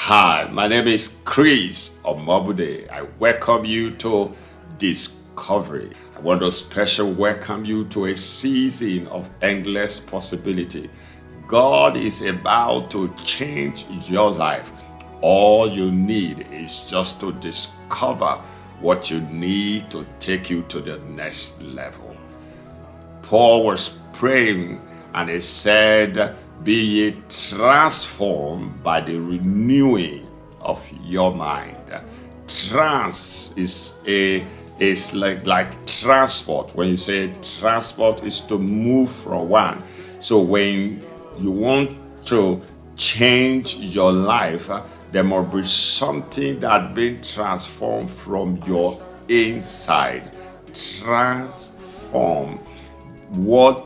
Hi, my name is Chris Omobude. I welcome you to Discovery. I want to special welcome you to a season of endless possibility. God is about to change your life. All you need is just to discover what you need to take you to the next level. Paul was praying and he said, be ye transformed by the renewing of your mind. Trans is like transport. When you say transport is to move from one. So when you want to change your life, there must be something that been transformed from your inside. Transform what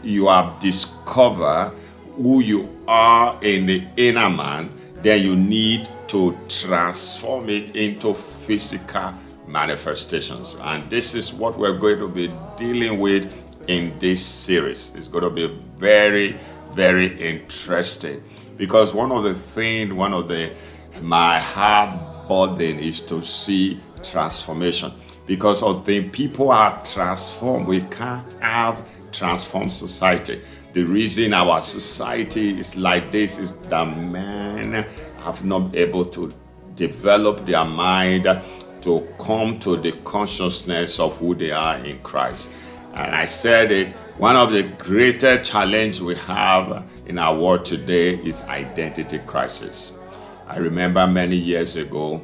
you have discovered, who you are in the inner man, then you need to transform it into physical manifestations. And this is what we're going to be dealing with in this series. It's going to be very, very interesting because one of my heart burden is to see transformation. Because until people are transformed, we can't have transformed society. The reason our society is like this is that men have not been able to develop their mind to come to the consciousness of who they are in Christ. And I said it, one of the greatest challenges we have in our world today is identity crisis. I remember many years ago,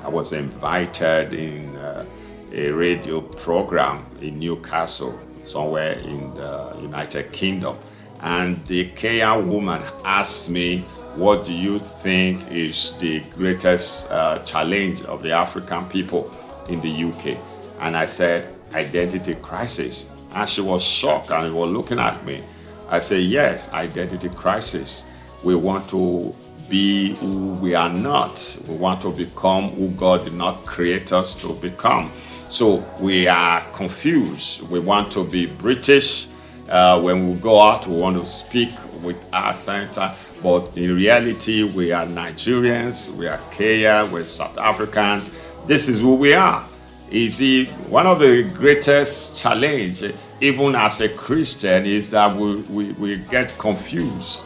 I was invited in a radio program in Newcastle, somewhere in the United Kingdom. And the Kenyan woman asked me, what do you think is the greatest challenge of the African people in the UK? And I said, identity crisis. And she was shocked and was looking at me. I said, yes, identity crisis. We want to be who we are not. We want to become who God did not create us to become. So we are confused. We want to be British. When we go out, we want to speak with our center. But in reality, we are Nigerians, we are Kenyan, we're South Africans. This is who we are. You see, one of the greatest challenge, even as a Christian, is that we get confused.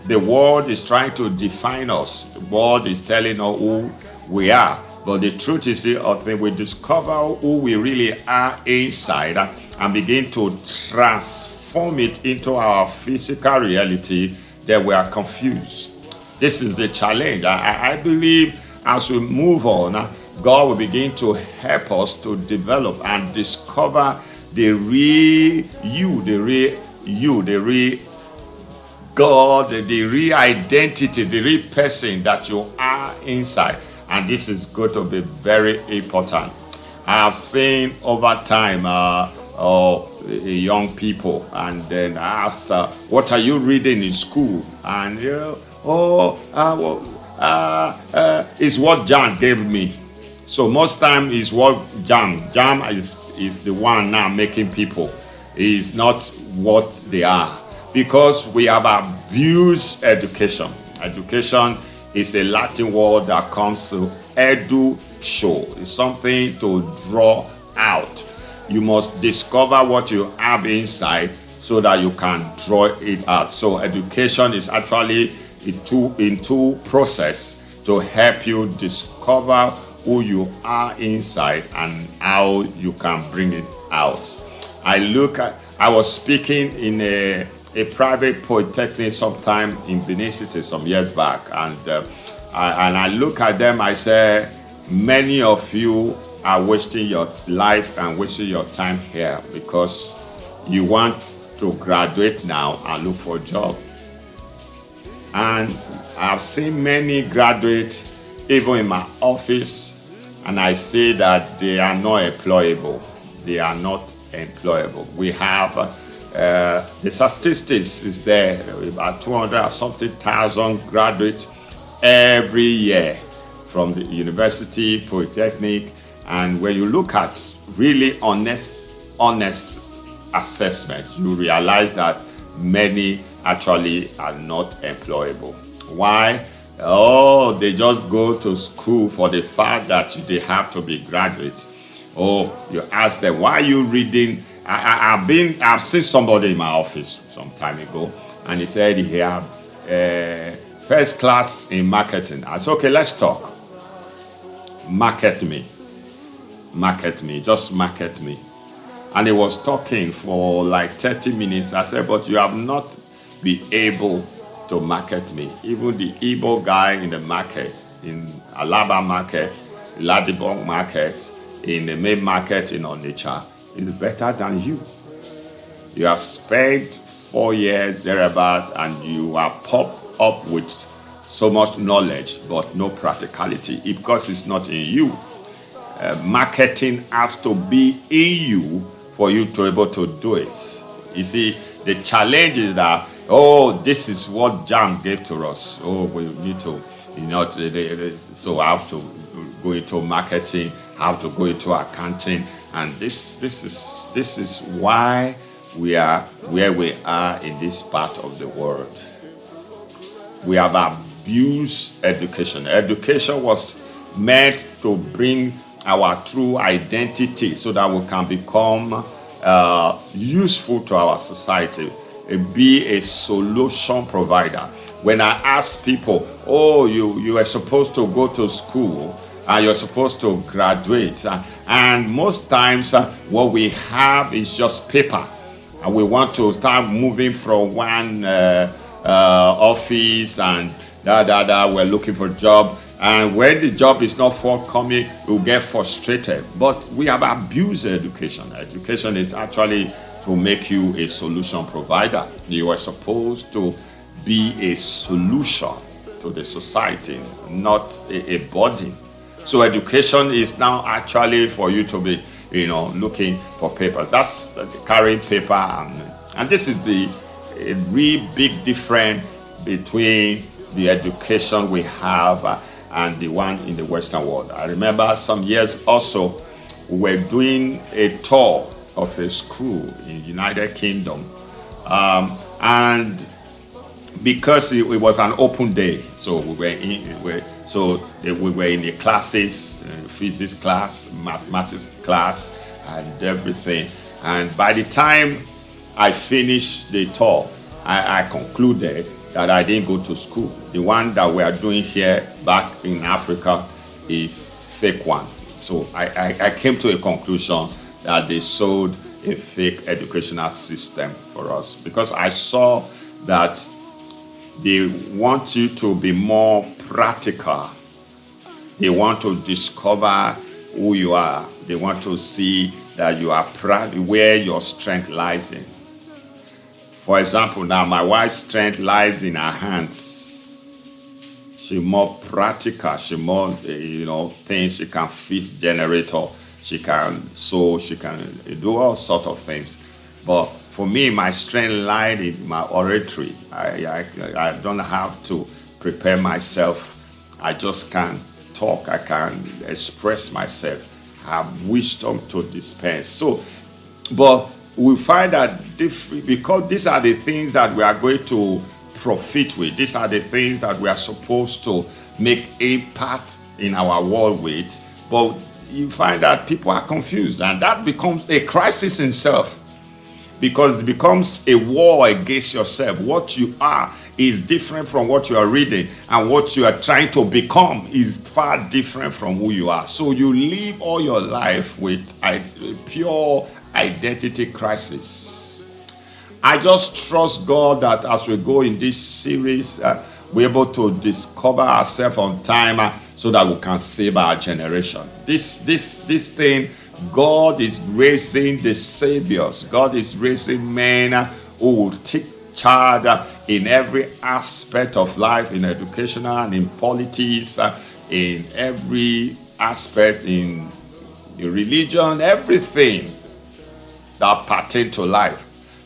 The world is trying to define us. The world is telling us who we are. But the truth is, until we discover who we really are inside and begin to transform it into our physical reality, then we are confused. This is the challenge. I believe as we move on, God will begin to help us to develop and discover the real you, the real God, the real identity, the real person that you are inside. And this is going to be very important. I have seen over time young people, and then I asked, what are you reading in school? And it's what John gave me. So most time is what Jam is the one now making people. Is not what they are. Because we have abused education. Education is a Latin word that comes to edu show. It's something to draw out. You must discover what you have inside so that you can draw it out. So education is actually a two process to help you discover who you are inside and how you can bring it out. I was speaking in a private polytechnic sometime in Benin City some years back, and I look at them, I say, many of you are wasting your life and wasting your time here because you want to graduate now and look for a job. And I've seen many graduates even in my office, and I say that they are not employable. They are not employable. We have the statistics is there, about 200 something thousand graduates every year from the university, polytechnic. And when you look at really honest assessment, you realize that many actually are not employable. Why? oh, they just go to school for the fact that they have to be graduates. Or you ask them, why are you reading? I've seen somebody in my office some time ago, and he said he had first class in marketing. I said, okay, let's talk. Market me, just market me. And he was talking for like 30 minutes. I said, but you have not been able to market me. Even the Igbo guy in the market, in Alaba market, Ladibong market, in the main market in Onitsha, is better than you. You have spent 4 years thereabout, and you are popped up with so much knowledge, but no practicality, because it's not in you. Marketing has to be in you for you to be able to do it. You see, the challenge is that, oh, this is what JAMB gave to us. Oh, we need to, so I have to go into marketing, I have to go into accounting, and this is why we are where we are in this part of the world. We have abused education. Education was meant to bring our true identity so that we can become useful to our society, be a solution provider. When I ask people, oh, you are supposed to go to school and you're supposed to graduate, and most times what we have is just paper, and we want to start moving from one office and we're looking for a job, and when the job is not forthcoming, we'll get frustrated. But we have abused education. Education is actually to make you a solution provider. You are supposed to be a solution to the society, not a burden. So education is now actually for you to be, looking for paper. That's carrying paper, and this is the real big difference between the education we have and the one in the Western world. I remember some years also, we were doing a tour of a school in the United Kingdom, and because it was an open day, so we were in the classes, physics class, mathematics class, and everything. And by the time I finished the tour, I concluded that I didn't go to school. The one that we are doing here back in Africa is fake one. So I came to a conclusion that they sold a fake educational system for us, because I saw that they want you to be more practical. They want to discover who you are. They want to see that you are where your strength lies in. For example, now my wife's strength lies in her hands. She's more practical. She more, things. She can fix generator. She can sew. She can do all sorts of things. But for me, my strength lies in my oratory. I don't have to prepare myself. I just can talk. I can express myself. I have wisdom to dispense. So, but we find that because these are the things that we are going to profit with. These are the things that we are supposed to make impact in our world with. But you find that people are confused, and that becomes a crisis in self, because it becomes a war against yourself. What you are is different from what you are reading, and what you are trying to become is far different from who you are. So you live all your life with a pure identity crisis. I just trust God that as we go in this series, we're able to discover ourselves on time, so that we can save our generation. This thing, God is raising the saviors. God is raising men who will take charge in every aspect of life, in educational and in politics, in every aspect, in religion, everything that pertains to life.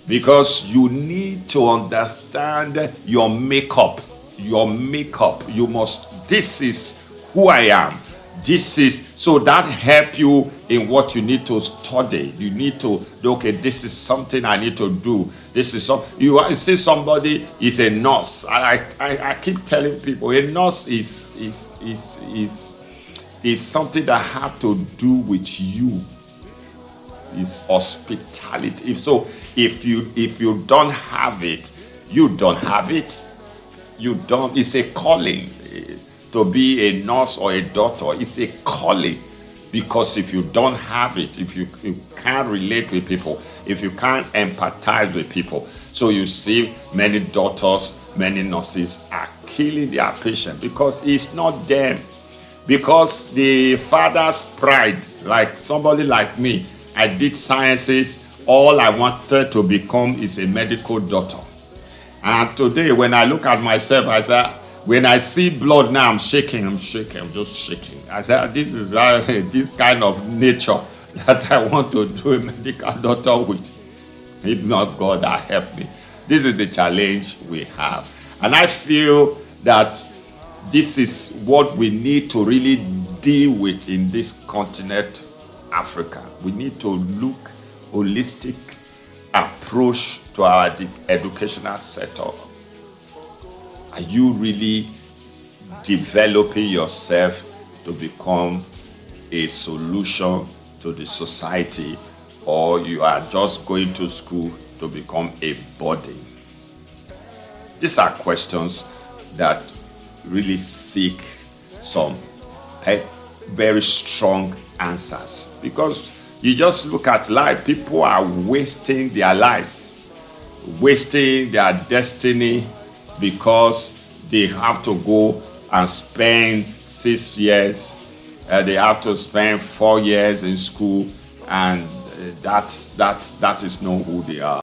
Because you need to understand your makeup. Your makeup. You must, this is who I am. This is so that help you in what you need to study. You need to, okay, this is something I need to do. This is some, you see somebody is a nurse. I keep telling people a nurse is something that have to do with you. Is hospitality. If you don't have it, you don't have it. You don't. It's a calling to be a nurse or a doctor. It's a calling, because if you don't have it, if you can't relate with people, if you can't empathize with people, so you see many doctors, many nurses are killing their patient because it's not them. Because the father's pride, like somebody like me, I did sciences. All I wanted to become is a medical doctor. And today, when I look at myself, I say, when I see blood now, I'm shaking, I'm just shaking. I said, this is this kind of nature that I want to do a medical doctor with. If not God that help me. This is the challenge we have. And I feel that this is what we need to really deal with in this continent, Africa. We need to look holistic approach to our educational setup. Are you really developing yourself to become a solution to the society, or you are just going to school to become a burden? These are questions that really seek some very strong answers, because you just look at life. People are wasting their lives, wasting their destiny, because they have to go and spend 6 years, they have to spend 4 years in school, and that is not who they are.